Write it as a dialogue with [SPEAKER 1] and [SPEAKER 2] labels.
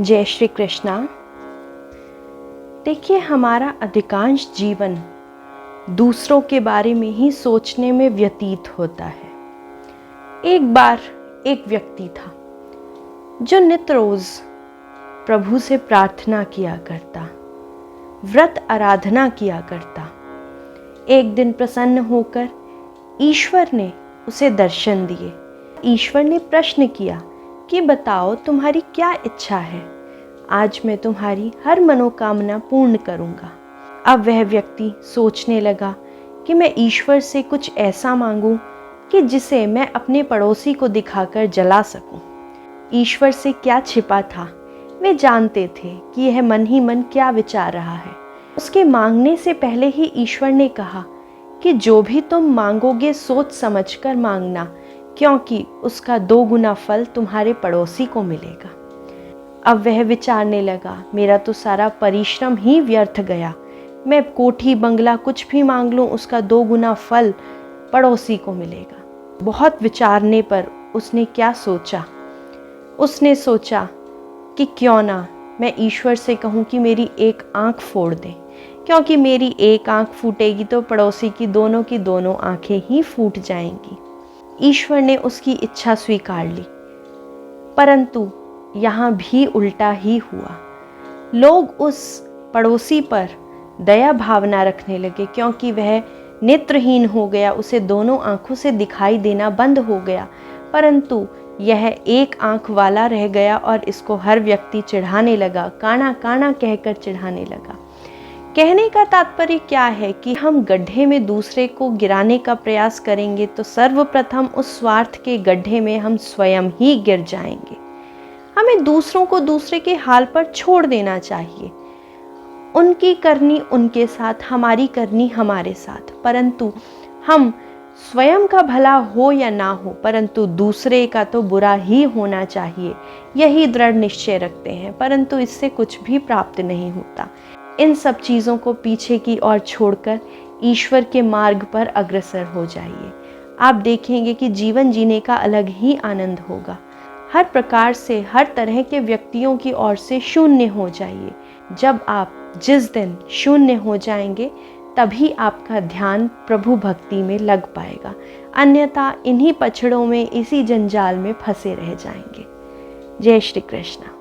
[SPEAKER 1] जय श्री कृष्णा। देखिए, हमारा अधिकांश जीवन दूसरों के बारे में ही सोचने में व्यतीत होता है। एक बार एक व्यक्ति था जो नित्य रोज प्रभु से प्रार्थना किया करता, व्रत आराधना किया करता। एक दिन प्रसन्न होकर ईश्वर ने उसे दर्शन दिए। ईश्वर ने प्रश्न किया कि बताओ, तुम्हारी क्या इच्छा है? आज मैं तुम्हारी हर मनोकामना पूर्ण करूंगा। अब वह व्यक्ति सोचने लगा कि मैं ईश्वर से कुछ ऐसा मांगूं कि जिसे मैं अपने पड़ोसी को दिखाकर जला सकूं। ईश्वर से क्या छिपा था, वे जानते थे कि यह मन ही मन क्या विचार रहा है। उसके मांगने से पहले ही ईश्वर ने कहा कि जो भी तुम मांगोगे सोच समझकर मांगना, क्योंकि उसका 2 गुना फल तुम्हारे पड़ोसी को मिलेगा। अब वह विचारने लगा, मेरा तो सारा परिश्रम ही व्यर्थ गया। मैं कोठी बंगला कुछ भी मांग लूं, उसका 2 गुना फल पड़ोसी को मिलेगा। बहुत विचारने पर उसने क्या सोचा? उसने सोचा कि क्यों ना मैं ईश्वर से कहूं कि मेरी एक आंख फोड़ दे, क्योंकि मेरी एक आंख फूटेगी तो पड़ोसी की दोनों आंखें ही फूट जाएंगी। ईश्वर ने उसकी इच्छा स्वीकार ली, परंतु यहाँ भी उल्टा ही हुआ। लोग उस पड़ोसी पर दया भावना रखने लगे, क्योंकि वह नेत्रहीन हो गया, उसे दोनों आंखों से दिखाई देना बंद हो गया, परंतु यह एक आंख वाला रह गया और इसको हर व्यक्ति चिढ़ाने लगा, काना काना कहकर चिढ़ाने लगा। कहने का तात्पर्य क्या है कि हम गड्ढे में दूसरे को गिराने का प्रयास करेंगे तो सर्वप्रथम उस स्वार्थ के गड्ढे में हम स्वयं ही गिर जाएंगे। हमें दूसरों को दूसरे के हाल पर छोड़ देना चाहिए। उनकी करनी उनके साथ, हमारी करनी हमारे साथ, परंतु हम स्वयं का भला हो या ना हो, परंतु दूसरे का तो बुरा ही होना चाहिए, यही दृढ़ निश्चय रखते हैं। परंतु इससे कुछ भी प्राप्त नहीं होता। इन सब चीज़ों को पीछे की ओर छोड़कर ईश्वर के मार्ग पर अग्रसर हो जाइए। आप देखेंगे कि जीवन जीने का अलग ही आनंद होगा। हर प्रकार से, हर तरह के व्यक्तियों की ओर से शून्य हो जाइए। जब आप जिस दिन शून्य हो जाएंगे, तभी आपका ध्यान प्रभु भक्ति में लग पाएगा, अन्यथा इन्हीं पछड़ों में, इसी जंजाल में फंसे रह जाएंगे। जय श्री कृष्ण।